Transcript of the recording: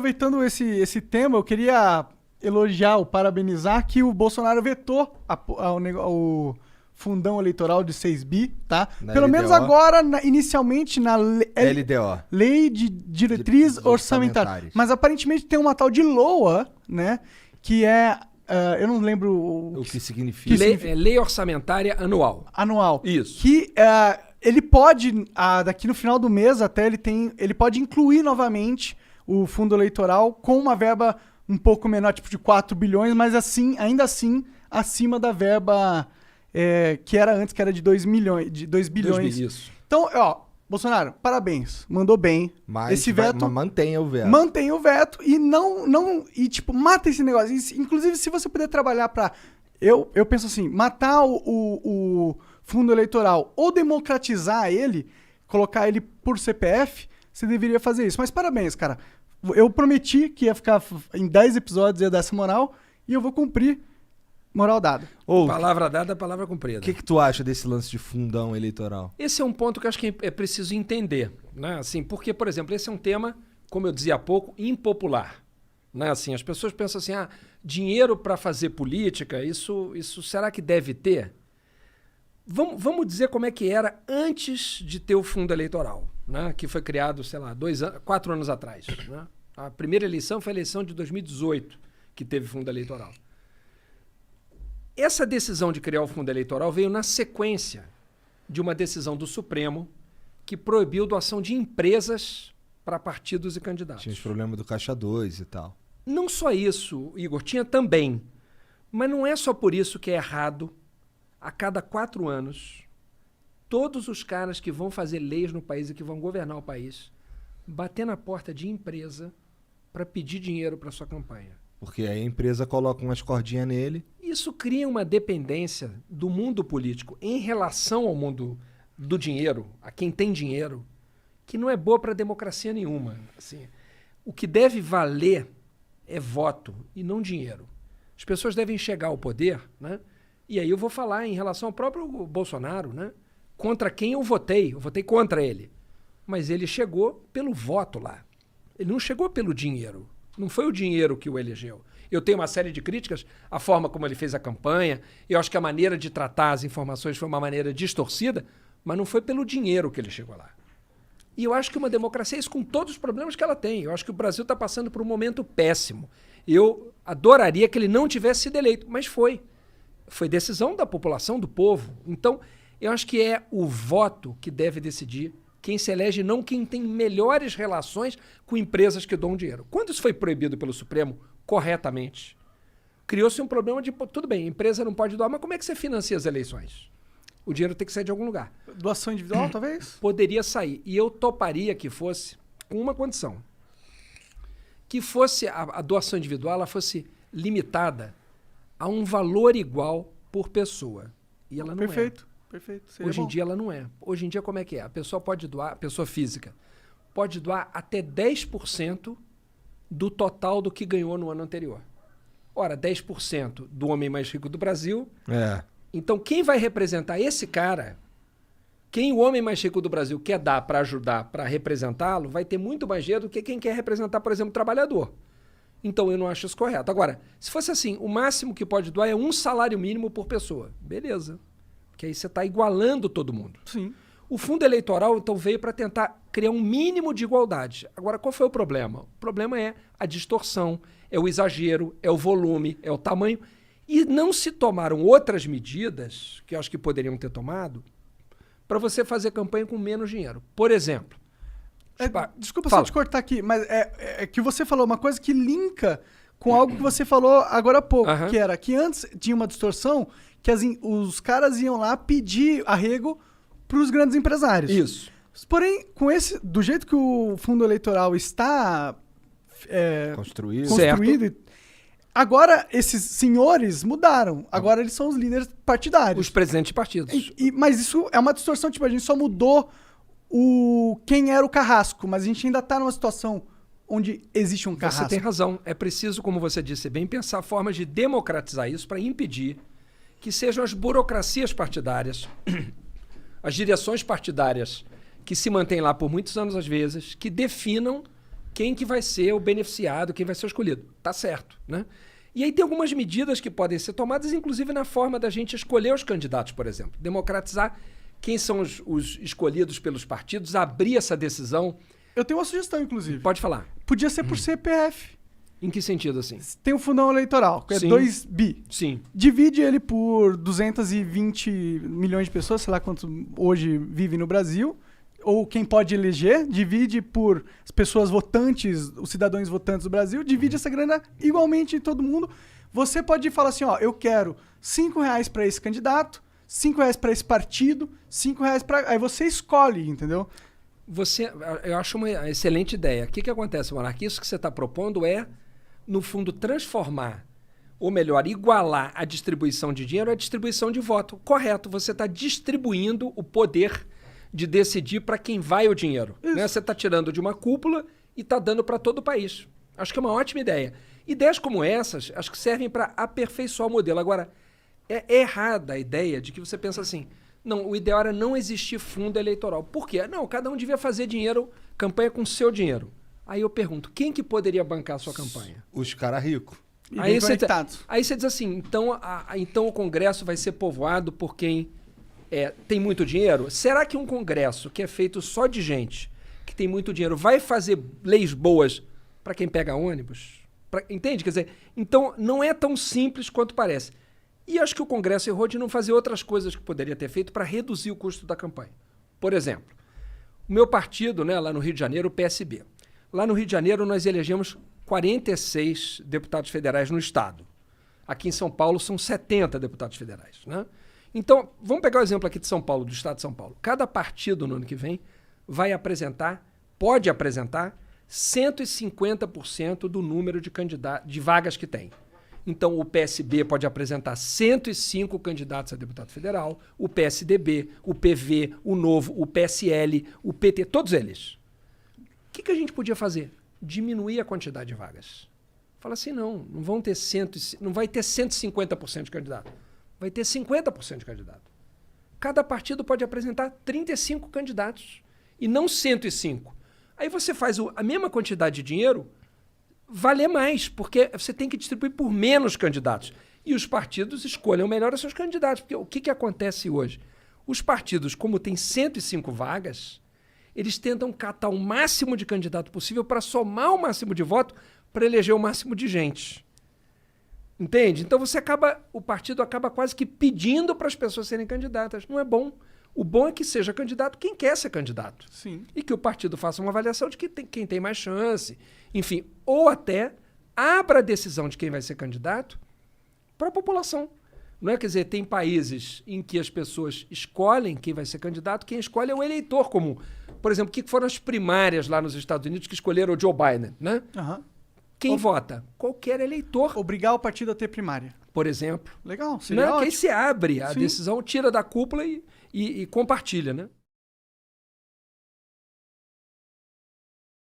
Aproveitando esse tema, eu queria elogiar ou parabenizar que o Bolsonaro vetou o fundão eleitoral de 6 bi, tá? Pelo LDO. menos agora, inicialmente, na LDO. Lei de Diretriz Orçamentária. Mas aparentemente tem uma tal de LOA, né? Que é... eu não lembro O que significa. Lei Orçamentária Anual. Anual. Isso. Que ele pode, daqui no final do mês até, ele pode incluir novamente o fundo eleitoral com uma verba um pouco menor, tipo de 4 bilhões, mas assim, ainda assim, acima da verba que era antes, que era de 2 bilhões. Isso. Então, Bolsonaro, parabéns. Mandou bem. Mas esse veto... mantenha o veto. Mantenha o veto e mata esse negócio. Inclusive, se você puder trabalhar pra... Eu penso assim, matar o fundo eleitoral ou democratizar ele, colocar ele por CPF, você deveria fazer isso. Mas parabéns, cara. Eu prometi que ia ficar em 10 episódios, ia dar essa moral, e eu vou cumprir. Moral dada. Palavra dada, palavra cumprida. O que tu acha desse lance de fundão eleitoral? Esse é um ponto que eu acho que é preciso entender, né? Assim, porque, por exemplo, esse é um tema, como eu dizia há pouco, impopular. Né? Assim, as pessoas pensam assim, dinheiro para fazer política, isso será que deve ter? Vamos dizer como é que era antes de ter o fundo eleitoral, né? Que foi criado, sei lá, 4 anos atrás. Né? A primeira eleição foi a eleição de 2018, que teve fundo eleitoral. Essa decisão de criar o fundo eleitoral veio na sequência de uma decisão do Supremo que proibiu doação de empresas para partidos e candidatos. Tinha os problemas do Caixa 2 e tal. Não só isso, Igor, tinha também. Mas não é só por isso que é errado, a cada 4 anos, todos os caras que vão fazer leis no país e que vão governar o país, bater na porta de empresa para pedir dinheiro para sua campanha. Porque aí a empresa coloca umas cordinhas nele. Isso cria uma dependência do mundo político em relação ao mundo do dinheiro, a quem tem dinheiro, que não é boa para democracia nenhuma. Assim, o que deve valer é voto e não dinheiro. As pessoas devem chegar ao poder, né? E aí eu vou falar em relação ao próprio Bolsonaro, né? Contra quem eu votei contra ele. Mas ele chegou pelo voto lá. Ele não chegou pelo dinheiro. Não foi o dinheiro que o elegeu. Eu tenho uma série de críticas à forma como ele fez a campanha. Eu acho que a maneira de tratar as informações foi uma maneira distorcida, mas não foi pelo dinheiro que ele chegou lá. E eu acho que uma democracia é isso com todos os problemas que ela tem. Eu acho que o Brasil está passando por um momento péssimo. Eu adoraria que ele não tivesse sido eleito, mas foi. Foi decisão da população, do povo. Então, eu acho que é o voto que deve decidir quem se elege, não quem tem melhores relações com empresas que dão dinheiro. Quando isso foi proibido pelo Supremo, corretamente, criou-se um problema de, tudo bem, a empresa não pode doar, mas como é que você financia as eleições? O dinheiro tem que sair de algum lugar. Doação individual, talvez? Poderia sair. E eu toparia que fosse com uma condição. Que fosse a doação individual, ela fosse limitada a um valor igual por pessoa. E ela não Perfeito. Hoje em dia ela não é. Hoje em dia como é que é? A pessoa pode doar, a pessoa física, pode doar até 10% do total do que ganhou no ano anterior. Ora, 10% do homem mais rico do Brasil. Então quem vai representar esse cara, quem o homem mais rico do Brasil quer dar para ajudar, para representá-lo, vai ter muito mais dinheiro do que quem quer representar, por exemplo, o trabalhador. Então eu não acho isso correto. Agora, se fosse assim, o máximo que pode doar é um salário mínimo por pessoa. Beleza. Que aí você está igualando todo mundo. Sim. O fundo eleitoral, então, veio para tentar criar um mínimo de igualdade. Agora, qual foi o problema? O problema é a distorção, é o exagero, é o volume, é o tamanho. E não se tomaram outras medidas, que eu acho que poderiam ter tomado, para você fazer campanha com menos dinheiro. Por exemplo... Desculpa só te cortar aqui, mas é que você falou uma coisa que linka com algo que você falou agora há pouco, que era que antes tinha uma distorção que os caras iam lá pedir arrego para os grandes empresários. Isso. Porém, do jeito que o fundo eleitoral está construído, agora esses senhores mudaram. Agora eles são os líderes partidários. Os presidentes de partidos. Mas isso é uma distorção, tipo, a gente só mudou quem era o carrasco, mas a gente ainda está numa situação onde existe um carrasco. Você tem razão. É preciso, como você disse bem, pensar formas de democratizar isso para impedir que sejam as burocracias partidárias, as direções partidárias que se mantêm lá por muitos anos às vezes, que definam quem que vai ser o beneficiado, quem vai ser o escolhido. Tá certo, né? E aí tem algumas medidas que podem ser tomadas, inclusive na forma da gente escolher os candidatos, por exemplo. Democratizar quem são os escolhidos pelos partidos, abrir essa decisão. Eu tenho uma sugestão, inclusive. Pode falar. Podia ser por CPF. Em que sentido, assim? Tem o fundão eleitoral, que é 2 bi. Sim. Divide ele por 220 milhões de pessoas, sei lá quantos hoje vivem no Brasil, ou quem pode eleger, divide por as pessoas votantes, os cidadãos votantes do Brasil, divide essa grana igualmente em todo mundo. Você pode falar assim, ó, eu quero R$5 para esse candidato, R$5 para esse partido, R$5 para... Aí você escolhe, entendeu? Eu acho uma excelente ideia. O que acontece, Monark? Isso que você está propondo é, no fundo, transformar, ou melhor, igualar a distribuição de dinheiro à distribuição de voto. Correto, você está distribuindo o poder de decidir para quem vai o dinheiro. Né? Você está tirando de uma cúpula e está dando para todo o país. Acho que é uma ótima ideia. Ideias como essas, acho que servem para aperfeiçoar o modelo. Agora, é errada a ideia de que você pensa assim, não, o ideal era não existir fundo eleitoral. Por quê? Não, cada um devia fazer dinheiro, campanha com seu dinheiro. Aí eu pergunto, quem que poderia bancar a sua campanha? Os caras ricos. Aí você diz assim, então o Congresso vai ser povoado por quem tem muito dinheiro? Será que um Congresso que é feito só de gente que tem muito dinheiro vai fazer leis boas para quem pega ônibus? Entende? Quer dizer, então não é tão simples quanto parece. E acho que o Congresso errou de não fazer outras coisas que poderia ter feito para reduzir o custo da campanha. Por exemplo, o meu partido, né, lá no Rio de Janeiro, o PSB. Lá no Rio de Janeiro nós elegemos 46 deputados federais no estado. Aqui em São Paulo são 70 deputados federais, né? Então, vamos pegar o exemplo aqui de São Paulo, do estado de São Paulo. Cada partido no ano que vem pode apresentar 150% do número de vagas que tem. Então, o PSB pode apresentar 105 candidatos a deputado federal, o PSDB, o PV, o Novo, o PSL, o PT, todos eles. O que a gente podia fazer? Diminuir a quantidade de vagas. Fala assim, não vai ter 150% de candidato. Vai ter 50% de candidato. Cada partido pode apresentar 35 candidatos e não 105. Aí você faz a mesma quantidade de dinheiro valer mais, porque você tem que distribuir por menos candidatos. E os partidos escolham melhor os seus candidatos. Porque o que acontece hoje? Os partidos, como tem 105 vagas, eles tentam catar o máximo de candidato possível para somar o máximo de voto para eleger o máximo de gente. Entende? Então o partido acaba quase que pedindo para as pessoas serem candidatas. Não é bom. O bom é que seja candidato quem quer ser candidato. Sim. E que o partido faça uma avaliação de quem tem mais chance. Enfim, ou até abra a decisão de quem vai ser candidato para a população. Não é? Quer dizer, tem países em que as pessoas escolhem quem vai ser candidato, quem escolhe é o eleitor comum. Por exemplo, o que foram as primárias lá nos Estados Unidos que escolheram o Joe Biden, né? Uhum. Quem vota? Qualquer eleitor. Obrigar o partido a ter primária. Por exemplo. Legal. Não, que aí se abre a decisão, tira da cúpula e compartilha, né?